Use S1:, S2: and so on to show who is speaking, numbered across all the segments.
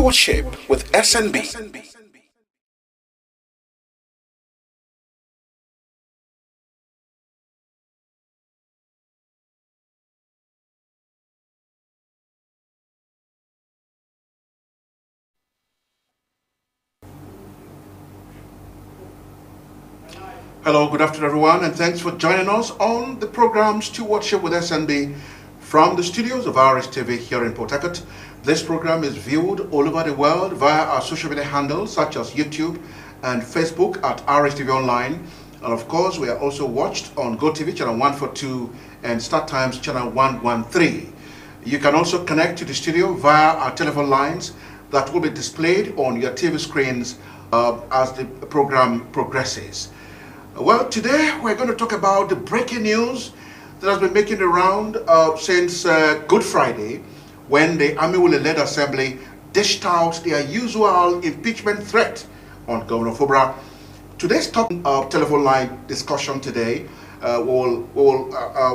S1: Stewardship with SNB. Hello, good afternoon, everyone, and thanks for joining us on the program Stewardship with SNB from the studios of Rstv here in Port Harcourt. This program is viewed all over the world via our social media handles such as YouTube and Facebook at Rstv Online. And of course, we are also watched on GoTV channel 142 and Start Times channel 113. You can also connect to the studio via our telephone lines that will be displayed on your TV screens as the program progresses. Well, today we're going to talk about the breaking news that has been making the round since Good Friday, when the Army-led Assembly dished out their usual impeachment threat on Governor Fubara. Today's top telephone line discussion today will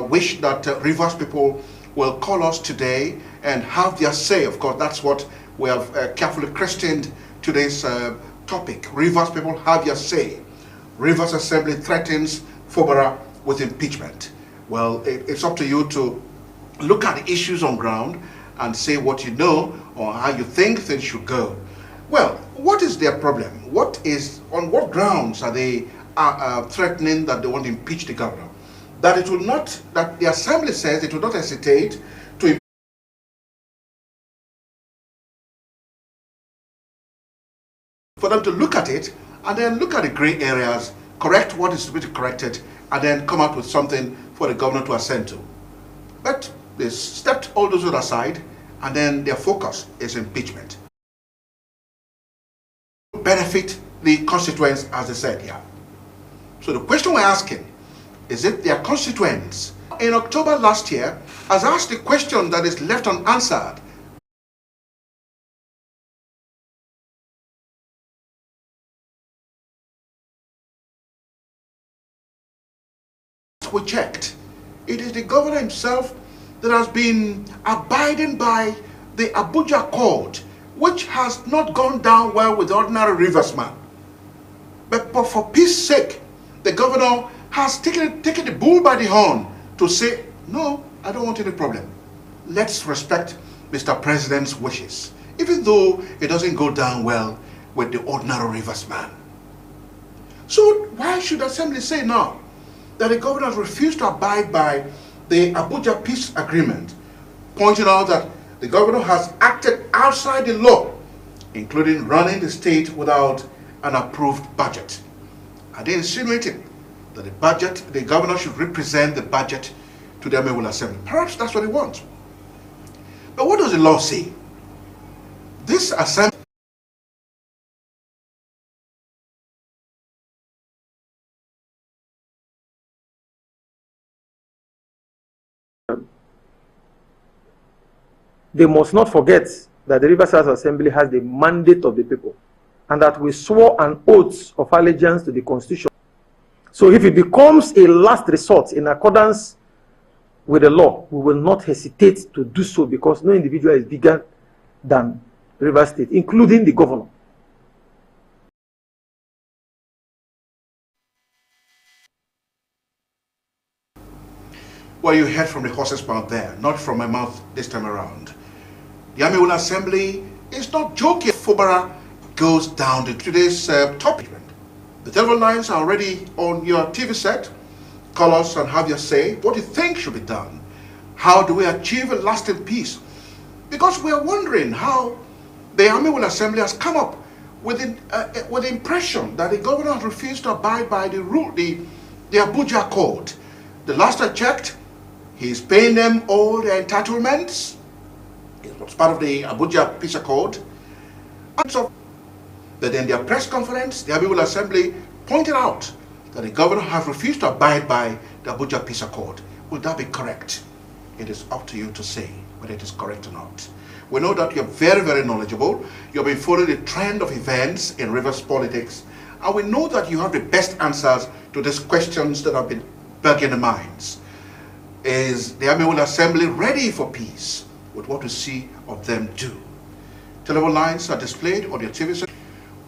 S1: wish that Rivers people will call us today and have their say. Of course, that's what we have carefully christened today's topic. Rivers people have their say. Rivers Assembly threatens Fubara with impeachment. Well, it's up to you to look at the issues on ground and say what you know or how you think things should go. Well, what is their problem? On what grounds are they threatening that they want to impeach the governor? That the Assembly says it will not hesitate to for them to look at it and then look at the gray areas, correct what is to be corrected, and then come up with something for the governor to assent to. But they stepped all those aside, and then their focus is impeachment. Benefit the constituents, as they said here. So the question we're asking, is it their constituents? In October last year, has asked the question that is left unanswered. We checked, it is the governor himself that has been abiding by the Abuja Accord, which has not gone down well with the ordinary Riversman. But for peace sake, the governor has taken the bull by the horn to say, no, I don't want any problem. Let's respect Mr. President's wishes, even though it doesn't go down well with the ordinary Riversman. So why should the Assembly say no? That the governor has refused to abide by the Abuja Peace Agreement, pointing out that the governor has acted outside the law, including running the state without an approved budget. Are they insinuating that the governor should represent the budget to the Army Assembly? Perhaps that's what he wants. But what does the law say? This assembly
S2: they must not forget that the Rivers Assembly has the mandate of the people and that we swore an oath of allegiance to the Constitution. So if it becomes a last resort in accordance with the law, we will not hesitate to do so, because no individual is bigger than Rivers State, including the governor.
S1: Well, you heard from the horse's mouth there, not from my mouth this time around. The Army Assembly is not joking. Fubara goes down to today's topic. The telephone lines are already on your TV set. Call us and have your say. What do you think should be done? How do we achieve a lasting peace? Because we are wondering how the Army Assembly has come up with the impression that the governor has refused to abide by the rule, the Abuja Accord. The last I checked, he's paying them all their entitlements. It was part of the Abuja Peace Accord. And so, that in their press conference, the Army Assembly pointed out that the governor has refused to abide by the Abuja Peace Accord. Would that be correct? It is up to you to say whether it is correct or not. We know that you're very, very knowledgeable. You've been following the trend of events in Rivers politics. And we know that you have the best answers to these questions that have been bugging the minds. Is the Army Assembly ready for peace with what we see of them do? Telephone lines are displayed on your TV set.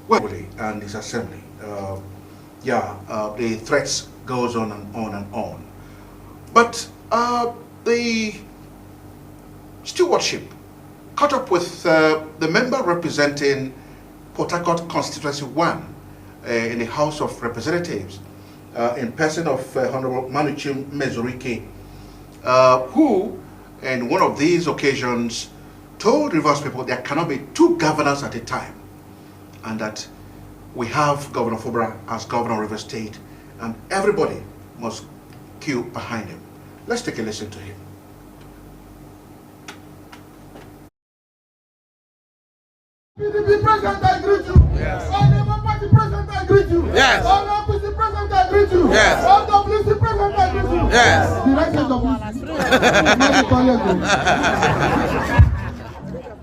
S1: Well, and his assembly. The threats goes on and on and on. But the stewardship caught up with the member representing Port Harcourt Constituency 1 in the House of Representatives in person of Honorable Manuchim Mezurike, who in one of these occasions told Rivers people there cannot be two governors at a time, and that we have Governor Fubara as governor of Rivers State and everybody must queue behind him. Let's take a listen to him.
S3: PDP president, I greet you.
S4: Yes.
S3: All party president, I greet you.
S4: Yes.
S3: All OPC president, I greet you.
S4: Yes.
S3: All WC president, I greet you.
S4: Yes.
S3: The right hand of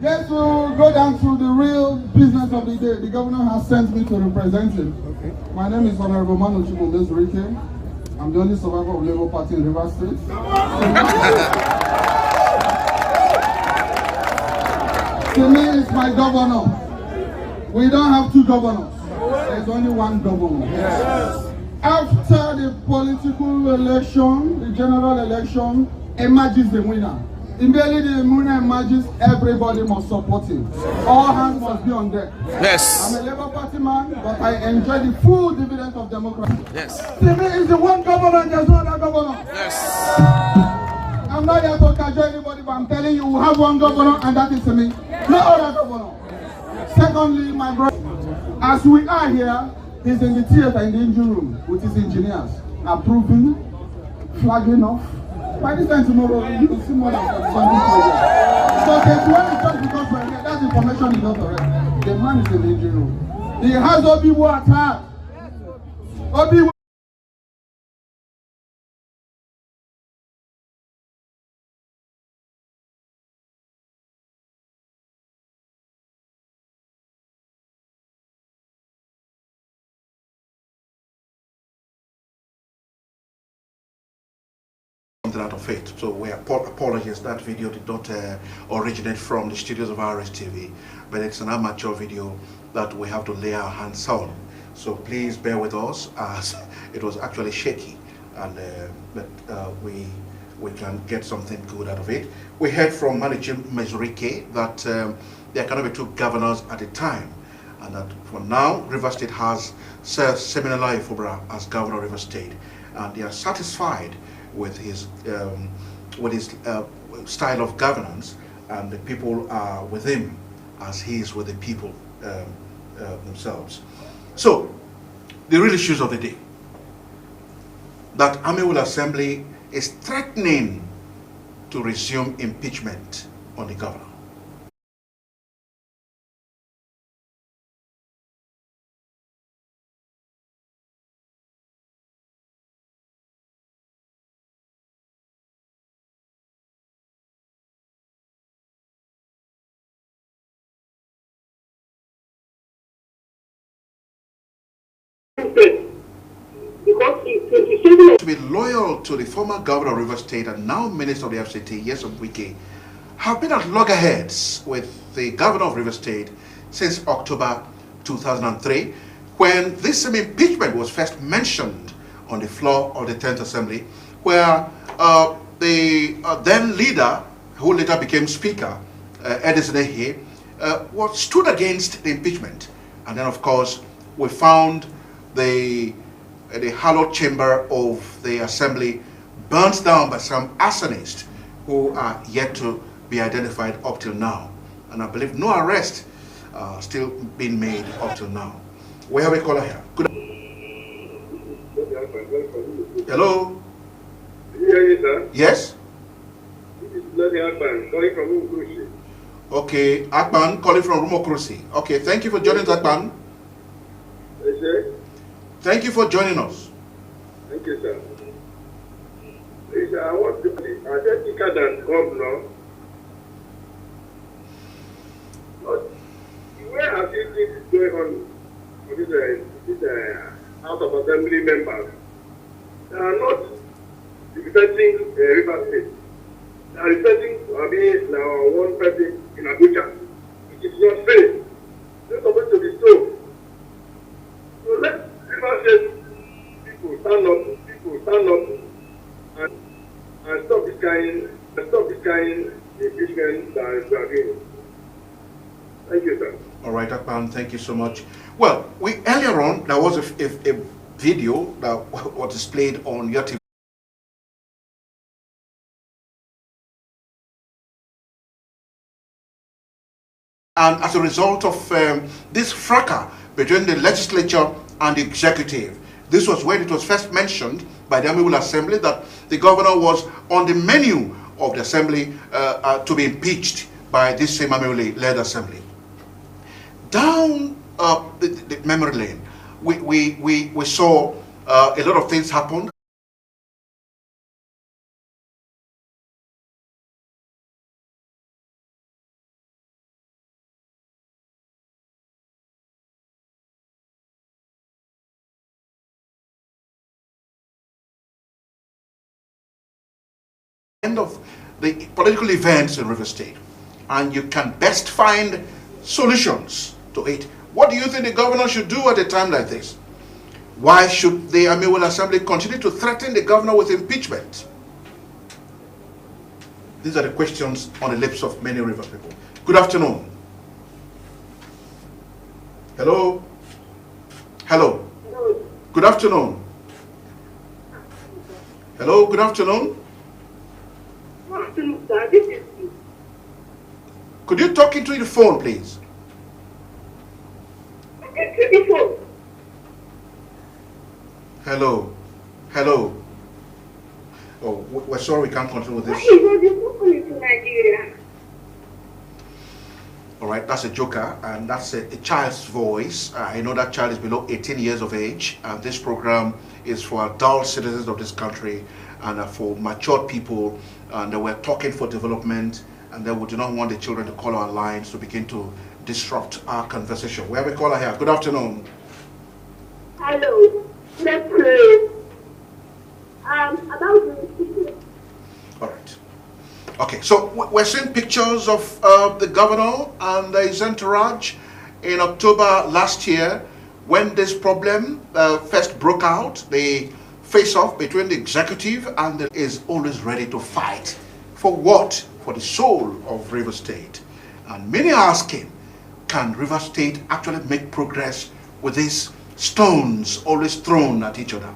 S3: Yes, we'll go down to the real business of the day. The governor has sent me to represent him. Okay. My name is Honorable Manuchim Mezurike. I'm the only survivor of Labour Party in Rivers State. Simi is my governor. We don't have two governors. There's only one governor. Yes. After the political election, the general election, emerges the winner. Immediately the winner emerges, everybody must support him. All hands must be on deck.
S4: Yes.
S3: I'm a Labour Party man, but I enjoy the full dividends of democracy.
S4: Yes.
S3: Simi is the one governor and there's no other governor.
S4: Yes.
S3: I'm not here to cajole anybody, but I'm telling you, we have one governor, and that is me. No other governor. Secondly, my brother, as we are here, he's in the theater in the engine room with his engineers, approving, flagging off. By this time tomorrow, you will see more than 40 something projects. So there's one just because we're here, that information is not correct. The man is in the engine room. He has Obi-Wan at heart. Obi-Wan.
S1: Out of it. So we apologize, that video did not originate from the studios of Rstv, but it's an amateur video that we have to lay our hands on. So please bear with us, as it was actually shaky, and we can get something good out of it. We heard from Manuchim Mezurike that there cannot be two governors at a time, and that for now Rivers State has Seminala Ifubara as governor of Rivers State, and they are satisfied with his style of governance, and the people are with him as he is with the people themselves. So, the real issues of the day: that Amewul Assembly is threatening to resume impeachment on the governor. To be loyal to the former governor of Rivers State and now Minister of the FCT, Nyesom Wike, have been at loggerheads with the governor of Rivers State since October 2003, when this same impeachment was first mentioned on the floor of the 10th Assembly, where the then leader, who later became Speaker, Edison Ehe, stood against the impeachment. And then, of course, we found the hallowed chamber of the assembly burnt down by some arsonists who are yet to be identified up till now. And I believe no arrest still being made up till now. We have a caller here. Good. Hello?
S5: Can you hear me, sir?
S1: Yes?
S5: This is Bloody Akban, calling from Umukrushi.
S1: Okay, Akban calling from Rumokrusi. Okay, thank you for joining us, Akban.
S5: Yes, sir.
S1: Thank you for joining us.
S5: Thank you, sir. Please, I want to be identical than governor. But where I see things going on with this House of Assembly members, they are not representing Rivers State. They are representing now one person in Abuja. it's not fair. It's supposed to be so. So let Rivers State people stand up and stop this kind impeachment that is doing. Thank you, sir.
S1: All right, Akpan, thank you so much. Well, earlier on there was a video that was displayed on your TV. And as a result of this fracas between the legislature and the executive, this was when it was first mentioned by the Amiable Assembly that the governor was on the menu of the Assembly to be impeached by this same Amiable-led Assembly. Down the memory lane, we saw a lot of things happen. End of the political events in River State, and you can best find solutions to it. What do you think the governor should do at a time like this? Why should the Amiable Assembly continue to threaten the governor with impeachment? These are the questions on the lips of many River people. Good afternoon. Hello? Hello? Good afternoon. Hello, good afternoon. Could you talk into the phone, please? Hello. Hello. Oh, we're sorry we can't continue with this. All right, that's a joker, and that's a child's voice. I know that child is below 18 years of age, and this program is for adult citizens of this country and for matured people, and we're talking for development, and then we do not want the children to call our lines to begin to disrupt our conversation. We have a caller here. Good afternoon.
S4: Hello. Let's pray. About the
S1: All right. Okay, so we're seeing pictures of the governor and his entourage in October last year when this problem first broke out. The face-off between the executive and is always ready to fight. For what? For the soul of River State. And many are asking, can River State actually make progress with these stones always thrown at each other?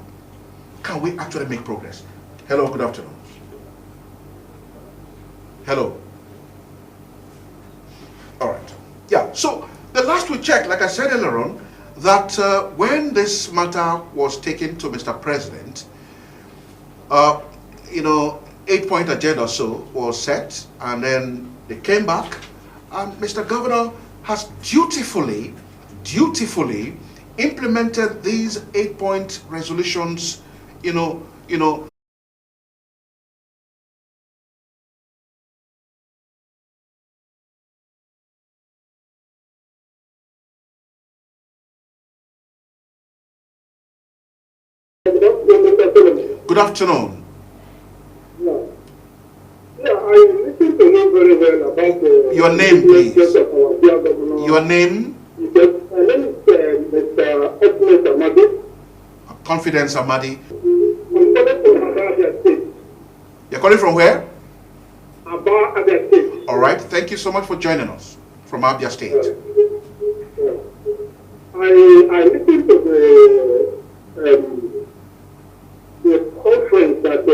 S1: Can we actually make progress? Hello, good afternoon. Hello. All right. Yeah, so the last we checked, like I said earlier on, that when this matter was taken to Mr. President, 8-point agenda or so was set, and then they came back, and Mr. Governor has dutifully implemented these 8-point resolutions, Good afternoon.
S5: Yeah, I listened to him very well about
S1: your name, please. Your name?
S5: My name is Mr. Confidence Amadi.
S1: Confidence Amadi.
S5: I'm calling from Abia State.
S1: You're calling from where?
S5: Abia State.
S1: All right. Thank you so much for joining us from Abia State.
S5: I listened to the conference that the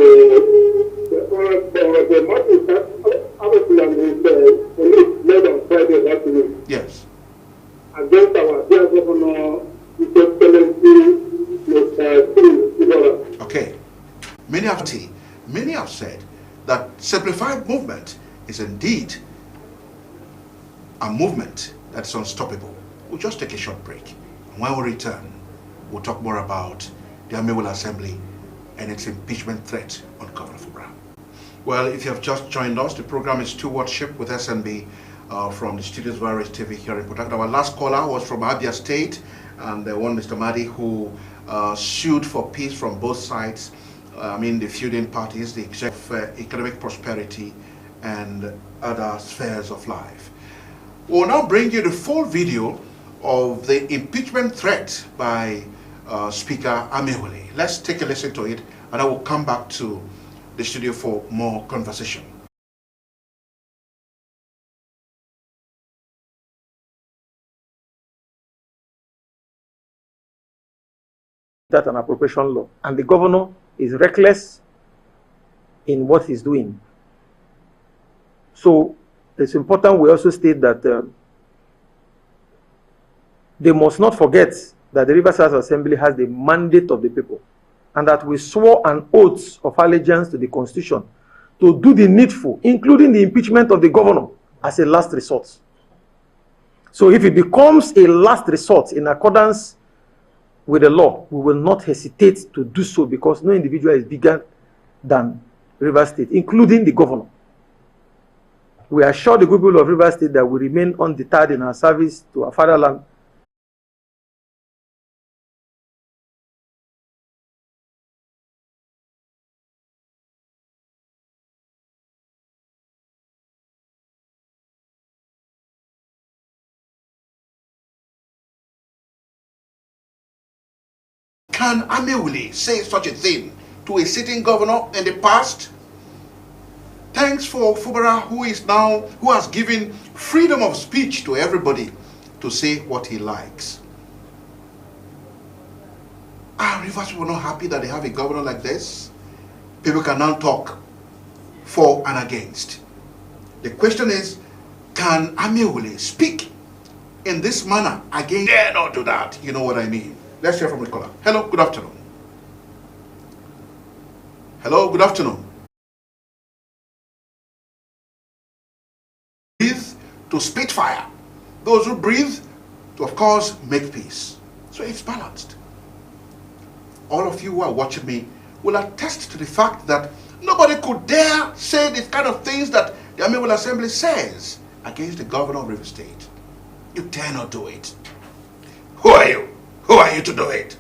S5: Martin obviously and his police led on Friday that week.
S1: Yes.
S5: Against our dear governor, His Excellency, Mr. Tinubu.
S1: Okay. Many have said that simplified movement is indeed a movement that's unstoppable. We'll just take a short break. And when we return, we'll talk more about the Amiable Assembly and its impeachment threat on Governor Fubra. Well, if you have just joined us, the program is Stewardship with SNB from the studios of Rstv here in Port Harcourt. Our last caller was from Abia State, and one Mr. Madi, who sued for peace from both sides. The feuding parties, the economic prosperity, and other spheres of life. We'll now bring you the full video of the impeachment threat by Speaker Amewale. Let's take a listen to it, and I will come back to the studio for more conversation.
S2: That an appropriation law, and the governor is reckless in what he's doing. So it's important we also state that they must not forget that the Rivers House Assembly has the mandate of the people, and that we swore an oath of allegiance to the Constitution to do the needful, including the impeachment of the governor, as a last resort. So if it becomes a last resort in accordance with the law, we will not hesitate to do so, because no individual is bigger than Rivers State, including the governor. We assure the people of Rivers State that we remain undeterred in our service to our fatherland.
S1: Can Amewale say such a thing to a sitting governor in the past? Thanks for Fubara, who has given freedom of speech to everybody to say what he likes. Are Rivers people not happy that they have a governor like this? People can now talk for and against. The question is, can Amewale speak in this manner again? Dare not do that. You know what I mean. Let's hear from the caller. Hello, good afternoon. Hello, good afternoon. Breathe to spit fire. Those who breathe to, of course, make peace. So it's balanced. All of you who are watching me will attest to the fact that nobody could dare say the kind of things that the Amewale Assembly says against the governor of Rivers State. You dare not do it. Who are you? Who are you to do it?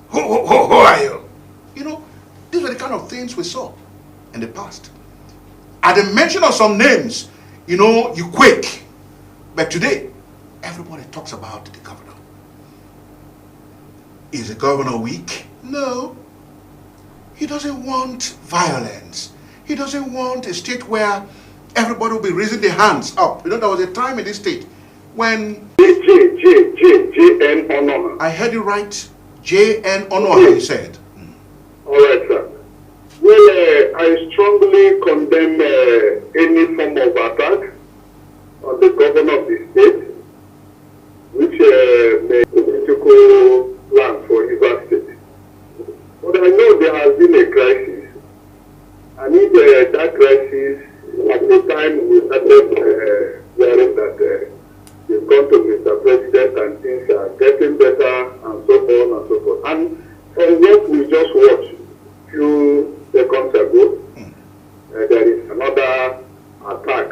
S1: Who are you? You know, these were the kind of things we saw in the past. At the mention of some names, you know, you quake. But today, everybody talks about the governor. Is the governor weak? No. He doesn't want violence. He doesn't want a state where everybody will be raising their hands up. You know, there was a time in this state when J.N. Onoha. I heard you right. J.N. Onoha, you said.
S5: All right, sir. Well, I strongly condemn any form of attack on the governor of the state, which may be political plan for Rivers State. But I know there has been a crisis. And if that crisis, at the time we started hearing that they've gone to Mr. President and things are getting better and so on and so forth. And from what we just watched a few seconds ago, there is another attack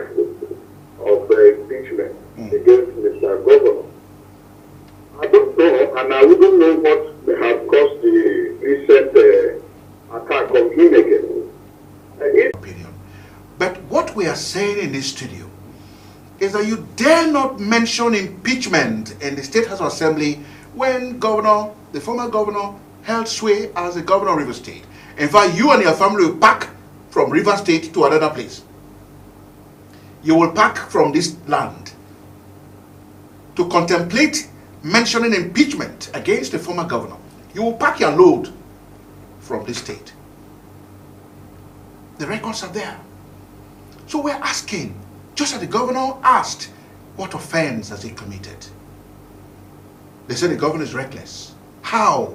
S5: of impeachment against Mr. Governor. I don't know, and I wouldn't know what may have caused the recent attack on him again.
S1: But what we are saying in this studio is that you dare not mention impeachment in the State House of Assembly when the former governor, held sway as the governor of Rivers State. In fact, you and your family will pack from Rivers State to another place. You will pack from this land to contemplate mentioning impeachment against the former governor. You will pack your load from this state. The records are there. So we're asking, just as the governor asked, what offense has he committed? They said the governor is reckless. How?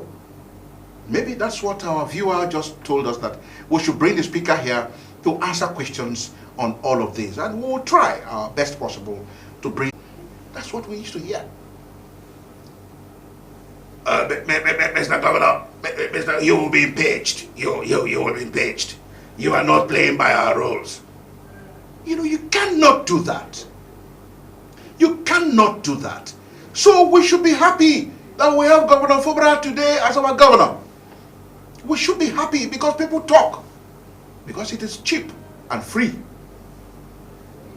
S1: Maybe that's what our viewer just told us, that we should bring the speaker here to answer questions on all of this. And we'll try our best possible to bring. That's what we used to hear. Mr. Governor, Mr. You will be impeached. You will be impeached. You are not playing by our rules. You know, you cannot do that. You cannot do that. So we should be happy that we have Governor Fubara today as our governor. We should be happy because people talk. Because it is cheap and free.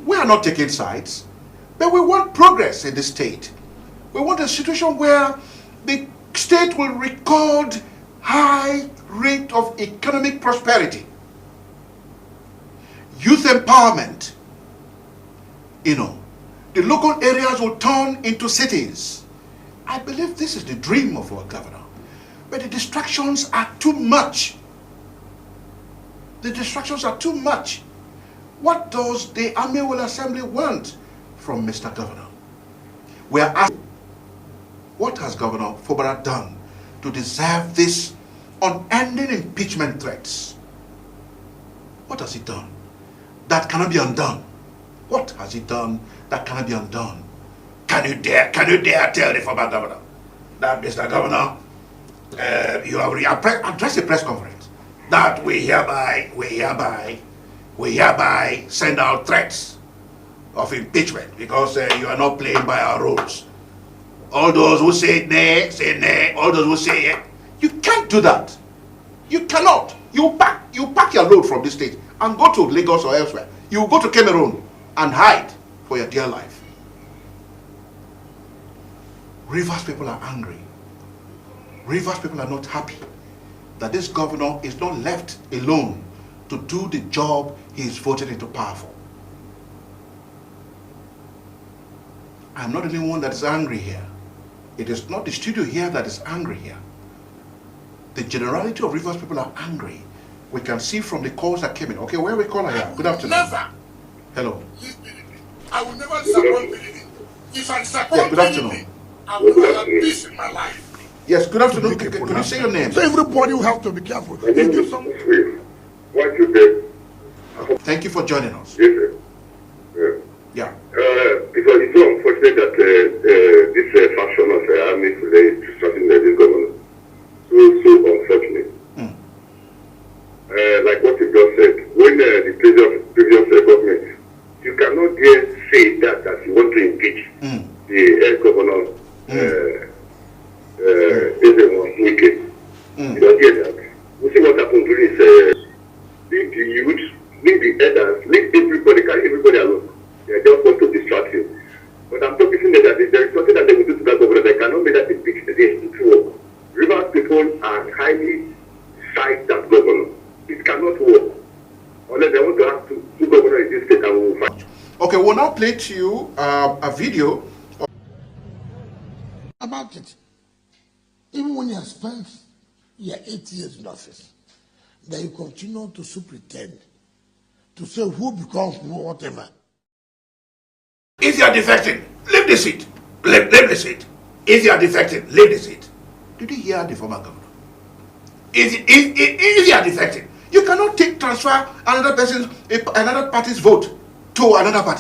S1: We are not taking sides. But we want progress in the state. We want a situation where the state will record high rate of economic prosperity, youth empowerment. You know, the local areas will turn into cities. I believe this is the dream of our governor. But the distractions are too much. The distractions are too much. What does the Annual Assembly want from Mr. Governor? We are asking, what has Governor Fubara done to deserve this unending impeachment threats? What has he done that cannot be undone? What has he done that cannot be undone? Can you dare tell the former governor that, Mr. Governor, you have addressed a press conference that we hereby send out threats of impeachment because you are not playing by our rules. All those who say nay. All those who say yes. You can't do that. You cannot. You pack your load from this state and go to Lagos or elsewhere. You go to Cameroon and hide for your dear life. Rivers people are angry. Rivers people are not happy that this governor is not left alone to do the job he is voted into power for. I'm not the only one that is angry here. It is not the studio here that is angry here. The generality of Rivers people are angry. We can see from the calls that came in. Okay, where we call her here? Good afternoon.
S6: Never.
S1: Hello.
S6: I will never disappoint Billy. If I disappoint
S1: good afternoon.
S6: I will not have peace in my life.
S1: Yes, good afternoon. Can you say your name?
S6: So everybody will have to be careful.
S1: Thank you for joining us.
S5: Yes, sir.
S1: Yeah.
S5: Because it's so unfortunate that this faction of army today is something that is governor. So unfortunate. Like what you just said, when the previous government, you cannot dare say that you want to impeach the governor. Everyone wicked. You don't get that. We see what happened during leave the youth, leave the elders, leave everybody, carry everybody alone. They just want to distract you. But I'm talking that there is something that they will do to that governor. They cannot make that impeach to work. Rivers people are highly side that governor. It cannot work. Unless they want to have two governors in this state and we will fight.
S1: Okay, we'll now play to you a video
S6: About it. Even when you have spent your 8 years in office, then you continue to pretend to say who becomes whatever.
S1: if you are defecting, leave the seat. Leave the seat. If you are defecting, leave the seat. Did you hear the former governor? If you are defecting, you cannot transfer another party's vote to another party.